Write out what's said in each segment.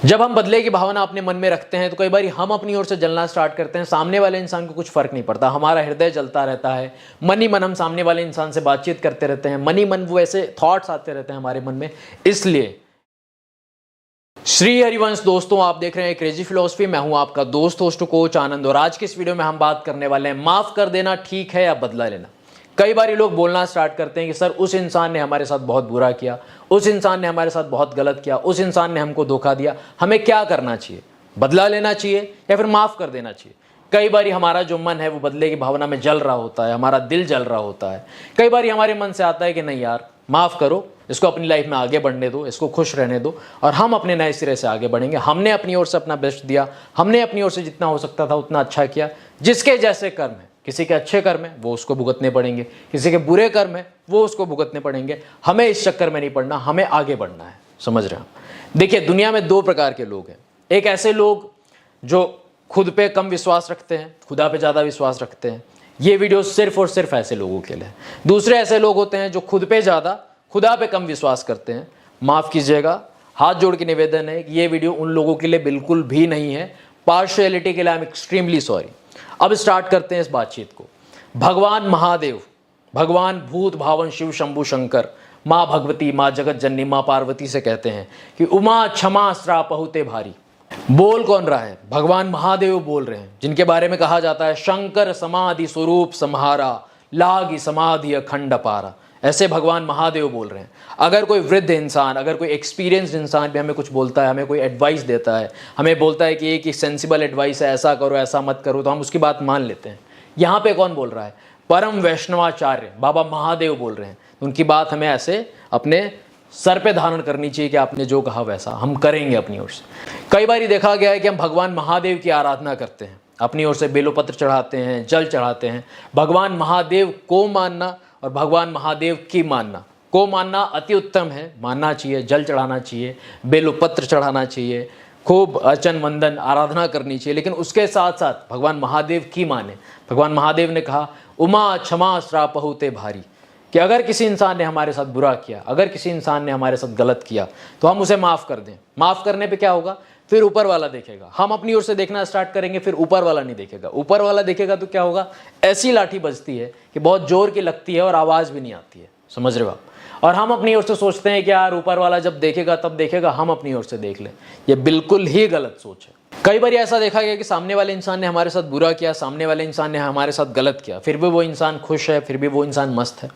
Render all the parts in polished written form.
जब हम बदले की भावना अपने मन में रखते हैं तो कई बार हम अपनी ओर से जलना स्टार्ट करते हैं, सामने वाले इंसान को कुछ फर्क नहीं पड़ता, हमारा हृदय जलता रहता है। मन ही मन हम सामने वाले इंसान से बातचीत करते रहते हैं, मन ही मन वो ऐसे थॉट्स आते रहते हैं हमारे मन में। इसलिए श्री हरिवंश दोस्तों, आप देख रहे हैं क्रेजी फिलॉसफी। मैं हूं आपका दोस्त होस्ट कोच आनंद, और आज की इस वीडियो में हम बात करने वाले हैं माफ कर देना ठीक है या बदला लेना। कई बार लोग बोलना स्टार्ट करते हैं कि सर उस इंसान ने हमारे साथ बहुत बुरा किया, उस इंसान ने हमारे साथ बहुत गलत किया, उस इंसान ने हमको धोखा दिया, हमें क्या करना चाहिए, बदला लेना चाहिए या फिर माफ़ कर देना चाहिए। कई बार हमारा जो मन है वो बदले की भावना में जल रहा होता है, हमारा दिल जल रहा होता है। कई बार हमारे मन से आता है कि नहीं यार माफ़ करो, इसको अपनी लाइफ में आगे बढ़ने दो, इसको खुश रहने दो और हम अपने नए सिरे से आगे बढ़ेंगे। हमने अपनी ओर से अपना बेस्ट दिया, हमने अपनी ओर से जितना हो सकता था उतना अच्छा किया। जिसके जैसे कर्म है, किसी के अच्छे कर्म है वो उसको भुगतने पड़ेंगे, किसी के बुरे कर्म है वो उसको भुगतने पड़ेंगे। हमें इस चक्कर में नहीं पड़ना, हमें आगे बढ़ना है। समझ रहे हैं आप? देखिए, दुनिया में दो प्रकार के लोग हैं। एक ऐसे लोग जो खुद पे कम विश्वास रखते हैं, खुदा पे ज़्यादा विश्वास रखते हैं। ये वीडियो सिर्फ और सिर्फ ऐसे लोगों के लिए। दूसरे ऐसे लोग होते हैं जो खुद पे ज़्यादा, खुदा पे कम विश्वास करते हैं। माफ़ कीजिएगा, हाथ जोड़ के निवेदन है कि ये वीडियो उन लोगों के लिए बिल्कुल भी नहीं है। पार्शियलिटी के लिए आई एम एक्सट्रीमली सॉरी। अब स्टार्ट करते हैं इस बातचीत को। भगवान महादेव, भगवान भूत भावन शिव शंभु शंकर, माँ भगवती, माँ जगत जननी, माँ पार्वती से कहते हैं कि उमा क्षमा श्रापहुते भारी। बोल कौन रहा है? भगवान महादेव बोल रहे हैं, जिनके बारे में कहा जाता है शंकर समाधि स्वरूप सम्हारा, लागी समाधि अखंड पारा। ऐसे भगवान महादेव बोल रहे हैं। अगर कोई वृद्ध इंसान, अगर कोई एक्सपीरियंस्ड इंसान भी हमें कुछ बोलता है, हमें कोई एडवाइस देता है, हमें बोलता है कि ये कि सेंसिबल एडवाइस है, ऐसा करो ऐसा मत करो, तो हम उसकी बात मान लेते हैं। यहाँ पे कौन बोल रहा है? परम वैष्णवाचार्य बाबा महादेव बोल रहे हैं। उनकी बात हमें ऐसे अपने सर पे धारण करनी चाहिए कि आपने जो कहा वैसा हम करेंगे अपनी ओर से। कई बार देखा गया है कि हम भगवान महादेव की आराधना करते हैं, अपनी ओर से बेलोपत्र चढ़ाते हैं, जल चढ़ाते हैं। भगवान महादेव को मानना और भगवान महादेव की मानना, को मानना अति उत्तम है, मानना चाहिए, जल चढ़ाना चाहिए, बेलोपत्र चढ़ाना चाहिए, खूब अर्चन वंदन आराधना करनी चाहिए। लेकिन उसके साथ साथ भगवान महादेव की माने। भगवान महादेव ने कहा उमा क्षमा श्रापहुते भारी, कि अगर किसी इंसान ने हमारे साथ बुरा किया, अगर किसी इंसान ने हमारे साथ गलत किया तो हम उसे माफ़ कर दें। माफ़ करने पे क्या होगा? फिर ऊपर वाला देखेगा। हम अपनी ओर से देखना स्टार्ट करेंगे, फिर ऊपर वाला नहीं देखेगा। ऊपर वाला देखेगा तो क्या होगा? ऐसी लाठी बजती है कि बहुत जोर की लगती है और आवाज़ भी नहीं आती है। समझ रहे हो आप? और हम अपनी ओर से सोचते हैं कि यार ऊपर वाला जब देखेगा तब देखेगा, हम अपनी ओर से देख लें। ये बिल्कुल ही गलत सोच है। कई बार ऐसा देखा गया कि सामने वाले इंसान ने हमारे साथ बुरा किया, सामने वाले इंसान ने हमारे साथ गलत किया, फिर भी वो इंसान खुश है, फिर भी वो इंसान मस्त है।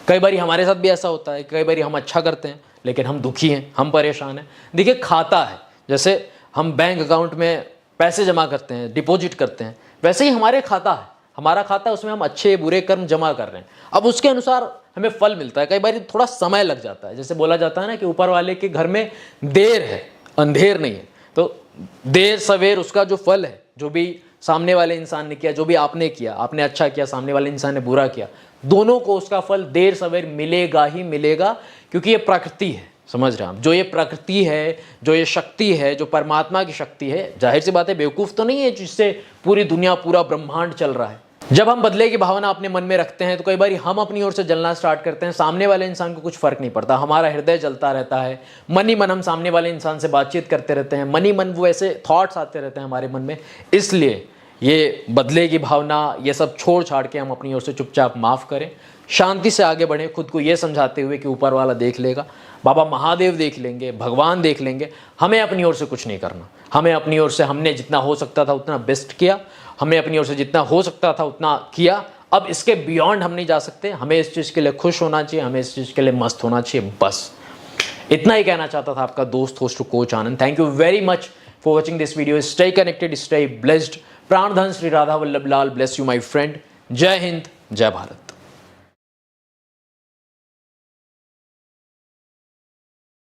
कई बार हमारे साथ भी ऐसा होता है, कई बार हम अच्छा करते हैं लेकिन हम दुखी हैं, हम परेशान हैं। देखिए, खाता है, जैसे हम बैंक अकाउंट में पैसे जमा करते हैं, डिपॉजिट करते हैं, वैसे ही हमारे खाता है, हमारा खाता है, उसमें हम अच्छे बुरे कर्म जमा कर रहे हैं। अब उसके अनुसार हमें फल मिलता है। कई बार थोड़ा समय लग जाता है, जैसे बोला जाता है ना कि ऊपर वाले के घर में देर है, अंधेर नहीं है। तो देर सवेर उसका जो फल है, जो भी सामने वाले इंसान ने किया, जो भी आपने किया, आपने अच्छा किया, सामने वाले इंसान ने बुरा किया, दोनों को उसका फल देर सवेर मिलेगा ही मिलेगा, क्योंकि ये प्रकृति है। समझ रहे हैं आप? जो ये प्रकृति है, जो ये शक्ति है, जो परमात्मा की शक्ति है, जाहिर सी बात है बेवकूफ़ तो नहीं है जिससे पूरी दुनिया, पूरा ब्रह्मांड चल रहा है। जब हम बदले की भावना अपने मन में रखते हैं तो कई बार हम अपनी ओर से जलना स्टार्ट करते हैं, सामने वाले इंसान को कुछ फर्क नहीं पड़ता, हमारा हृदय जलता रहता है। मन ही मन हम सामने वाले इंसान से बातचीत करते रहते हैं, मन ही मन वो ऐसे थॉट्स आते रहते हैं हमारे मन में। इसलिए ये बदले की भावना, ये सब छोड़ छाड़ के हम अपनी ओर से चुपचाप माफ़ करें, शांति से आगे बढ़ें, खुद को ये समझाते हुए कि ऊपर वाला देख लेगा, बाबा महादेव देख लेंगे, भगवान देख लेंगे। हमें अपनी ओर से कुछ नहीं करना। हमें अपनी ओर से हमने जितना हो सकता था उतना बेस्ट किया, हमने अपनी ओर से जितना हो सकता था उतना किया। अब इसके बियॉन्ड हम नहीं जा सकते। हमें इस चीज़ के लिए खुश होना चाहिए, हमें इस चीज़ के लिए मस्त होना चाहिए। बस इतना ही कहना चाहता था आपका दोस्त host coach Anand. Thank you very much for watching this video. Stay connected, stay blessed. प्राणधन Shri Radha Vallabh Lal bless you my friend. जय हिंद, जय भारत।